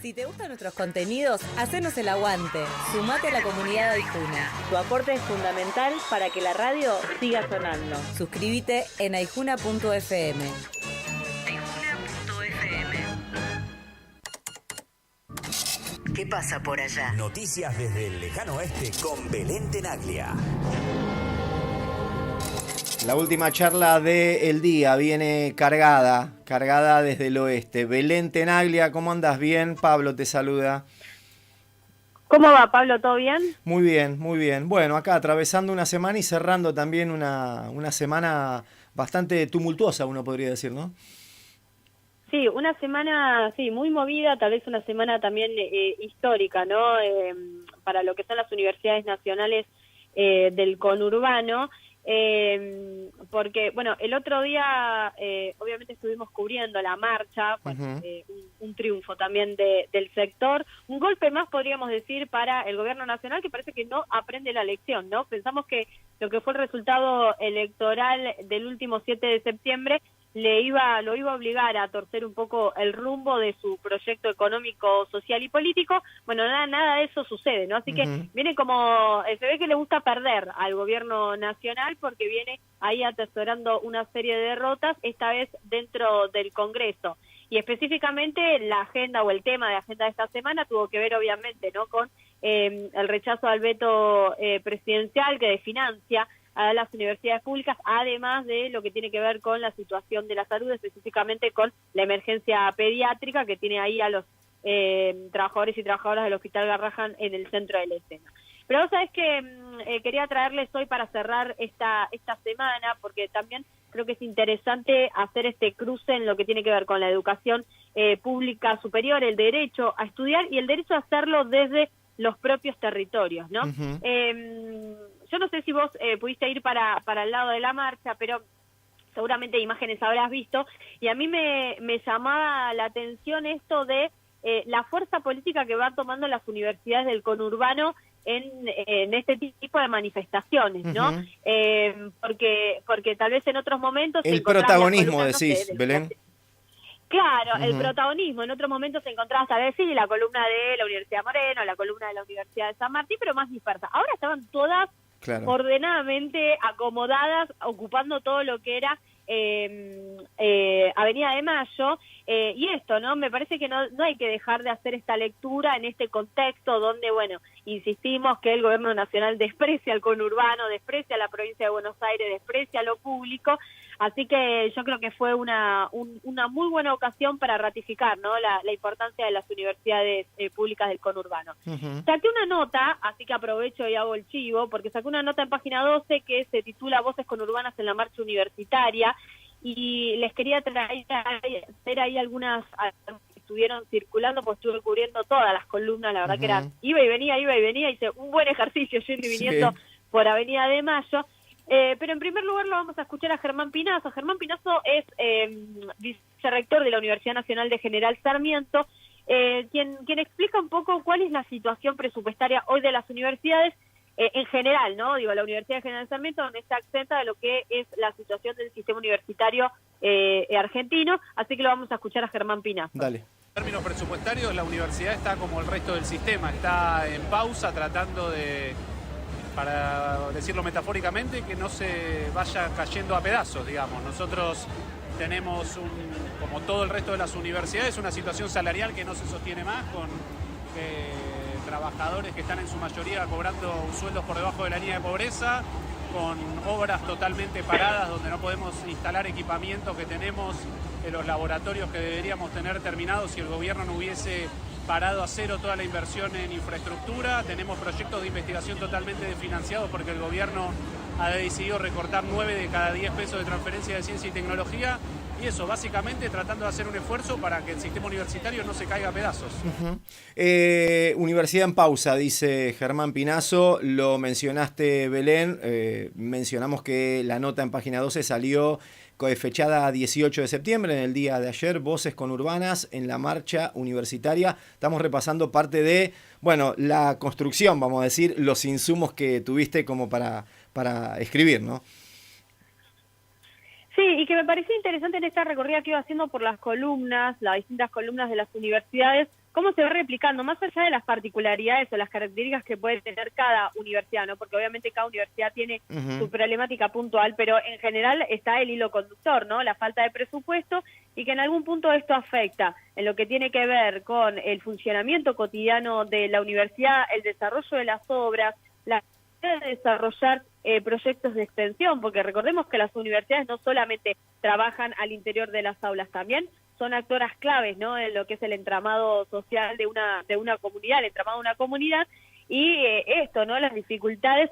Si te gustan nuestros contenidos, hacenos el aguante. Sumate a la comunidad Aijuna. Tu aporte es fundamental para que la radio siga sonando. Suscríbete en aijuna.fm. ¿Qué pasa por allá? Noticias desde el lejano oeste con Belén Tenaglia. La última charla del día viene cargada desde el oeste. Belén Tenaglia, ¿cómo andas? Bien, Pablo te saluda. ¿Cómo va, Pablo? ¿Todo bien? Muy bien, muy bien. Bueno, acá atravesando una semana y cerrando también una semana bastante tumultuosa, uno podría decir, ¿no? Sí, una semana muy movida, tal vez una semana también histórica, ¿no? Para lo que son las universidades nacionales del conurbano. Porque, bueno, el otro día obviamente estuvimos cubriendo la marcha, bueno, un triunfo también del sector, un golpe más podríamos decir para el gobierno nacional, que parece que no aprende la lección, ¿no? Pensamos que lo que fue el resultado electoral del último 7 de septiembre lo iba a obligar a torcer un poco el rumbo de su proyecto económico, social y político. Bueno, nada de eso sucede, ¿no? Así que viene como, se ve que le gusta perder al gobierno nacional porque viene ahí atesorando una serie de derrotas, esta vez dentro del Congreso. Y específicamente la agenda o el tema de agenda de esta semana tuvo que ver obviamente, ¿no? Con el rechazo al veto presidencial que financia a las universidades públicas, además de lo que tiene que ver con la situación de la salud, específicamente con la emergencia pediátrica que tiene ahí a los trabajadores y trabajadoras del Hospital Garrahan en el centro de la escena. Pero vos sabés que quería traerles hoy para cerrar esta semana, porque también creo que es interesante hacer este cruce en lo que tiene que ver con la educación pública superior, el derecho a estudiar y el derecho a hacerlo desde los propios territorios, ¿no? Yo no sé si vos pudiste ir para el lado de la marcha, pero seguramente imágenes habrás visto, y a mí me llamaba la atención esto de la fuerza política que van tomando las universidades del conurbano en este tipo de manifestaciones, ¿no? Porque tal vez en otros momentos... El protagonismo, decís, Belén. Claro, el protagonismo. En otros momentos encontrabas tal vez la columna de la Universidad de Moreno, la columna de la Universidad de San Martín, pero más dispersa. Ahora estaban todas ordenadamente acomodadas, ocupando todo lo que era Avenida de Mayo, y esto, ¿no? Me parece que no hay que dejar de hacer esta lectura en este contexto donde, bueno, insistimos que el gobierno nacional desprecia al conurbano, desprecia a la provincia de Buenos Aires, desprecia lo público, así que yo creo que fue una muy buena ocasión para ratificar, ¿no? La importancia de las universidades públicas del conurbano. Saqué una nota, así que aprovecho y hago el chivo, porque saqué una nota en página 12 que se titula Voces conurbanas en la marcha universitaria, y les quería traer ahí algunas que estuvieron circulando, pues estuve cubriendo todas las columnas, la verdad que eran, iba y venía, hice un buen ejercicio yendo y viniendo por Avenida de Mayo. Pero en primer lugar lo vamos a escuchar a Germán Pinazo. Germán Pinazo es vicerrector de la Universidad Nacional de General Sarmiento, quien explica un poco cuál es la situación presupuestaria hoy de las universidades en general, ¿no? Digo, la Universidad de General Sarmiento donde está exenta de lo que es la situación del sistema universitario argentino, así que lo vamos a escuchar a Germán Pinazo. Dale. En términos presupuestarios, la universidad está como el resto del sistema, está en pausa tratando de, para decirlo metafóricamente, que no se vaya cayendo a pedazos, digamos. Nosotros tenemos, como todo el resto de las universidades, una situación salarial que no se sostiene más, con trabajadores que están en su mayoría cobrando sueldos por debajo de la línea de pobreza, con obras totalmente paradas donde no podemos instalar equipamientos que tenemos en los laboratorios que deberíamos tener terminados si el gobierno no hubiese parado a cero toda la inversión en infraestructura. Tenemos proyectos de investigación totalmente desfinanciados porque el gobierno ha decidido recortar 9 de cada 10 pesos de transferencia de ciencia y tecnología. Y eso, básicamente tratando de hacer un esfuerzo para que el sistema universitario no se caiga a pedazos. Universidad en pausa, dice Germán Pinazo. Lo mencionaste, Belén. Mencionamos que la nota en página 12 salió fechada 18 de septiembre, en el día de ayer. Voces conurbanas en la marcha universitaria. Estamos repasando parte de, bueno, la construcción, vamos a decir, los insumos que tuviste como para escribir, ¿no? Sí, y que me pareció interesante en esta recorrida que iba haciendo por las columnas, las distintas columnas de las universidades, cómo se va replicando, más allá de las particularidades o las características que puede tener cada universidad, ¿no? Porque obviamente cada universidad tiene su problemática puntual, pero en general está el hilo conductor, ¿no? La falta de presupuesto y que en algún punto esto afecta en lo que tiene que ver con el funcionamiento cotidiano de la universidad, el desarrollo de las obras, la de desarrollar proyectos de extensión, porque recordemos que las universidades no solamente trabajan al interior de las aulas, también son actoras claves, ¿no? En lo que es el entramado social de una comunidad, el entramado de una comunidad, y esto, ¿no? Las dificultades,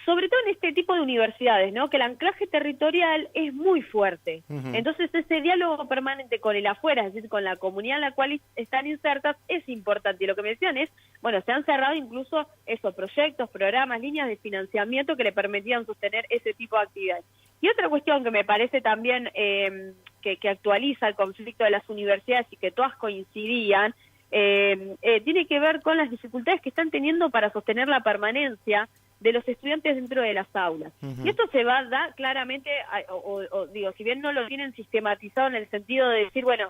sobre todo en este tipo de universidades, ¿no? Que el anclaje territorial es muy fuerte. Entonces ese diálogo permanente con el afuera, es decir, con la comunidad en la cual están insertas, es importante. Y lo que me decían es, bueno, se han cerrado incluso esos proyectos, programas, líneas de financiamiento que le permitían sostener ese tipo de actividades. Y otra cuestión que me parece también que actualiza el conflicto de las universidades y que todas coincidían, tiene que ver con las dificultades que están teniendo para sostener la permanencia de los estudiantes dentro de las aulas. Y esto se va a dar claramente, digo, si bien no lo tienen sistematizado en el sentido de decir, bueno,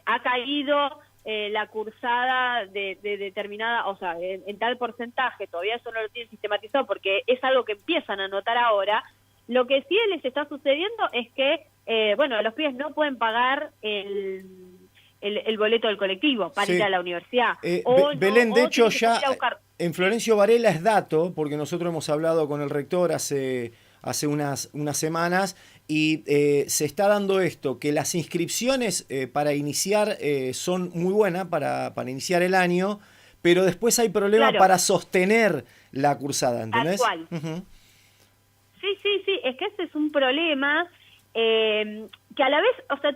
ha caído la cursada de determinada, o sea, en tal porcentaje, todavía eso no lo tienen sistematizado porque es algo que empiezan a notar ahora. Lo que sí les está sucediendo es que, bueno, los pibes no pueden pagar el boleto del colectivo para ir a la universidad. Belén, de hecho, ya en Florencio Varela es dato, porque nosotros hemos hablado con el rector hace unas semanas, y se está dando esto, que las inscripciones para iniciar son muy buenas, para iniciar el año, pero después hay problemas para sostener la cursada, ¿entendés? Tal cual. Sí, es que ese es un problema que a la vez, o sea,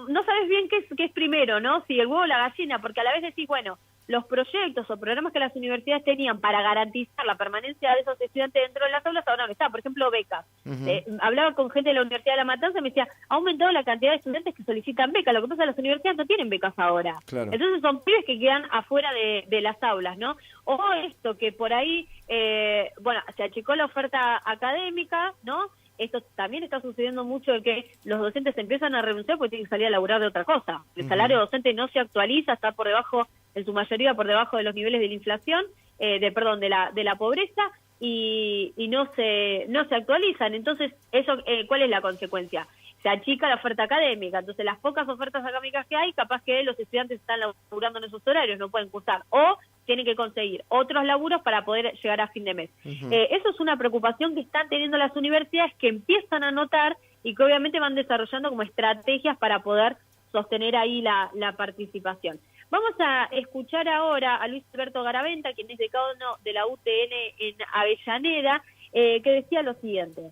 no sabes bien qué es primero, ¿no? Si el huevo o la gallina, porque a la vez decís, bueno, los proyectos o programas que las universidades tenían para garantizar la permanencia de esos estudiantes dentro de las aulas, ahora no está. Por ejemplo, becas. Hablaba con gente de la Universidad de La Matanza y me decía, ha aumentado la cantidad de estudiantes que solicitan becas. Lo que pasa es que las universidades no tienen becas ahora. Claro. Entonces son pibes que quedan afuera de las aulas, ¿no? O esto, que por ahí, bueno, se achicó la oferta académica, ¿no? Esto también está sucediendo mucho de que los docentes empiezan a renunciar porque tienen que salir a laburar de otra cosa. El salario docente no se actualiza, está por debajo, en su mayoría por debajo de los niveles de la inflación, de la pobreza, y no se actualizan. Entonces, eso, ¿cuál es la consecuencia? Se achica la oferta académica. Entonces, las pocas ofertas académicas que hay, capaz que los estudiantes están laburando en esos horarios, no pueden cursar, o tienen que conseguir otros laburos para poder llegar a fin de mes. Eso es una preocupación que están teniendo las universidades, que empiezan a notar y que obviamente van desarrollando como estrategias para poder sostener ahí la participación. Vamos a escuchar ahora a Luis Alberto Garaventa, quien es decano de la UTN en Avellaneda, que decía lo siguiente.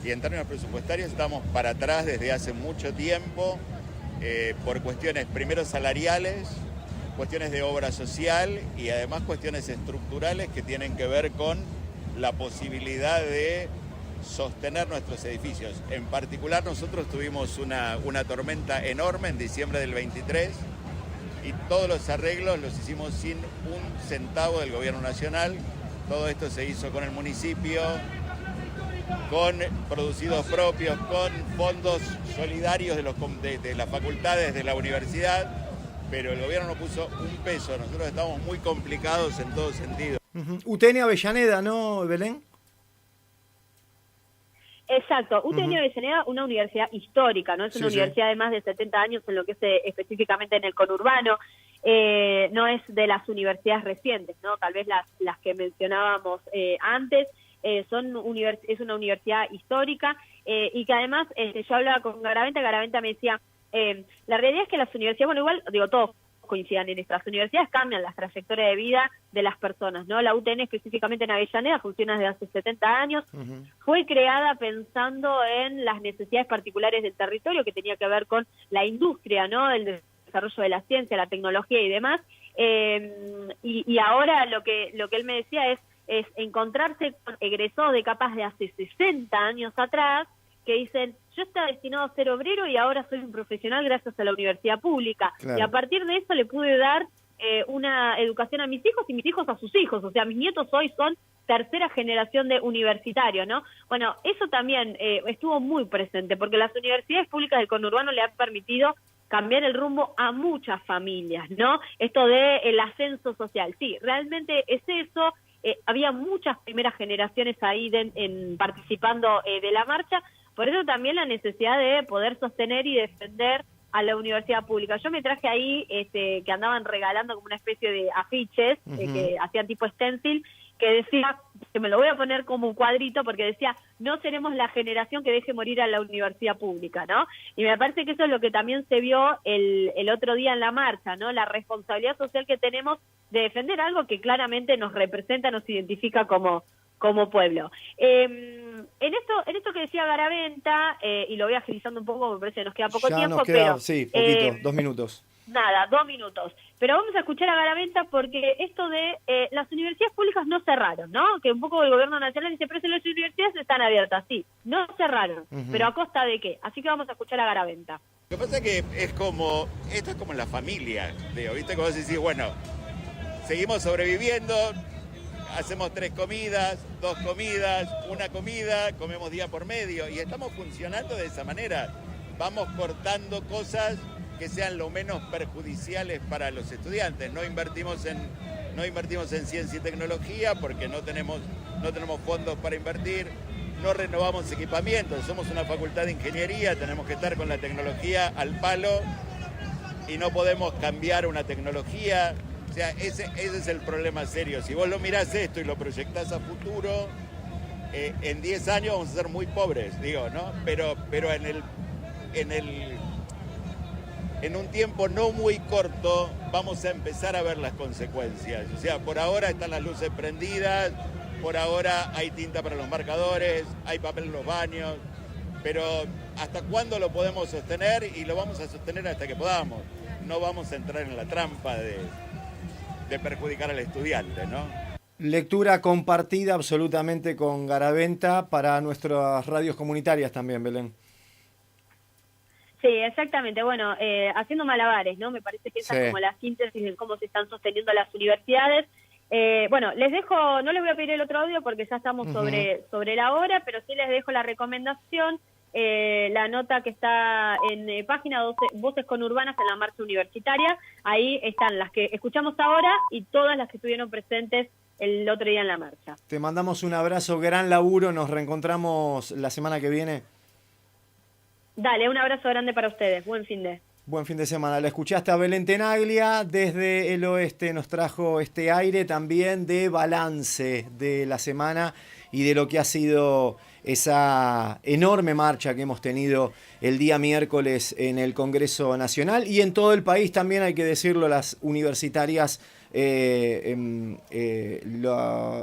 Y en términos presupuestarios estamos para atrás desde hace mucho tiempo, por cuestiones primero salariales, cuestiones de obra social y además cuestiones estructurales que tienen que ver con la posibilidad de sostener nuestros edificios. En particular, nosotros tuvimos una tormenta enorme en diciembre del 23 y todos los arreglos los hicimos sin un centavo del gobierno nacional. Todo esto se hizo con el municipio, con producidos propios, con fondos solidarios de las facultades de la universidad, pero el gobierno no puso un peso. Nosotros estamos muy complicados en todo sentido. UTN Avellaneda, ¿no, Belén? Exacto, UTN Avellaneda, una universidad histórica, ¿no? Es una universidad de más de 70 años en lo que es específicamente en el conurbano. No es de las universidades recientes, ¿no? Tal vez las que mencionábamos antes. Es una universidad histórica y que además, yo hablaba con Garaventa me decía, la realidad es que las universidades, bueno, igual, digo, todos coincidan en esto, las universidades cambian las trayectorias de vida de las personas, ¿no? La UTN específicamente en Avellaneda funciona desde hace 70 años, fue creada pensando en las necesidades particulares del territorio, que tenía que ver con la industria, ¿no? El desarrollo de la ciencia, la tecnología y demás, y ahora lo que él me decía es encontrarse con egresados de capaz de hace 60 años atrás, que dicen, yo estaba destinado a ser obrero y ahora soy un profesional gracias a la universidad pública. Claro. Y a partir de eso le pude dar una educación a mis hijos y mis hijos a sus hijos. O sea, mis nietos hoy son tercera generación de universitarios, ¿no? Bueno, eso también estuvo muy presente, porque las universidades públicas del conurbano le han permitido cambiar el rumbo a muchas familias, ¿no? Esto de el ascenso social, sí, realmente es eso. Había muchas primeras generaciones ahí participando de la marcha, por eso también la necesidad de poder sostener y defender a la universidad pública. Yo me traje ahí que andaban regalando como una especie de afiches que hacían tipo stencil, que decía, que me lo voy a poner como un cuadrito, porque decía, no seremos la generación que deje morir a la universidad pública, ¿no? Y me parece que eso es lo que también se vio el otro día en la marcha, ¿no? La responsabilidad social que tenemos de defender algo que claramente nos representa, nos identifica como pueblo. En esto que decía Garaventa, y lo voy agilizando un poco, me parece que nos queda poco tiempo, pero... Sí, poquito, 2 minutos. Nada, 2 minutos. Pero vamos a escuchar a Garaventa porque esto de las universidades públicas no cerraron, ¿no? Que un poco el gobierno nacional dice, pero si las universidades están abiertas, sí, no cerraron, pero ¿a costa de qué? Así que vamos a escuchar a Garaventa. Lo que pasa es que esto es como en la familia, digo, ¿viste? Como decís, bueno, seguimos sobreviviendo, hacemos 3 comidas, 2 comidas, 1 comida, comemos día por medio y estamos funcionando de esa manera. Vamos cortando cosas que sean lo menos perjudiciales para los estudiantes. No invertimos en ciencia y tecnología porque no tenemos fondos para invertir. No renovamos equipamientos. Somos una facultad de ingeniería, tenemos que estar con la tecnología al palo y no podemos cambiar una tecnología. O sea, ese es el problema serio. Si vos lo mirás esto y lo proyectás a futuro, en 10 años vamos a ser muy pobres, digo, ¿no? Pero en un tiempo no muy corto vamos a empezar a ver las consecuencias. O sea, por ahora están las luces prendidas, por ahora hay tinta para los marcadores, hay papel en los baños, pero ¿hasta cuándo lo podemos sostener? Y lo vamos a sostener hasta que podamos. No vamos a entrar en la trampa de perjudicar al estudiante, ¿no? Lectura compartida absolutamente con Garaventa para nuestras radios comunitarias también, Belén. Sí, exactamente. Bueno, haciendo malabares, ¿no? Me parece que esa es como la síntesis de cómo se están sosteniendo las universidades. Bueno, les dejo, no les voy a pedir el otro audio porque ya estamos sobre la hora, pero sí les dejo la recomendación, la nota que está en página 12, Voces Conurbanas en la marcha universitaria. Ahí están las que escuchamos ahora y todas las que estuvieron presentes el otro día en la marcha. Te mandamos un abrazo, gran laburo, nos reencontramos la semana que viene. Dale, un abrazo grande para ustedes. Buen fin de semana. La escuchaste a Belén Tenaglia desde el oeste. Nos trajo este aire también de balance de la semana y de lo que ha sido esa enorme marcha que hemos tenido el día miércoles en el Congreso Nacional y en todo el país también, hay que decirlo, las universitarias.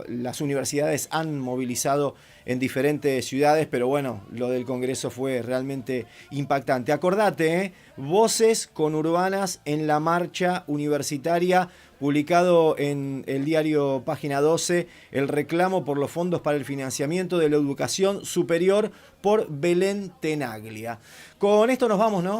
Las universidades han movilizado en diferentes ciudades, pero bueno, lo del Congreso fue realmente impactante. Acordate, Voces Conurbanas en la marcha universitaria, publicado en el diario Página 12, el reclamo por los fondos para el financiamiento de la educación superior por Belén Tenaglia. Con esto nos vamos, ¿no?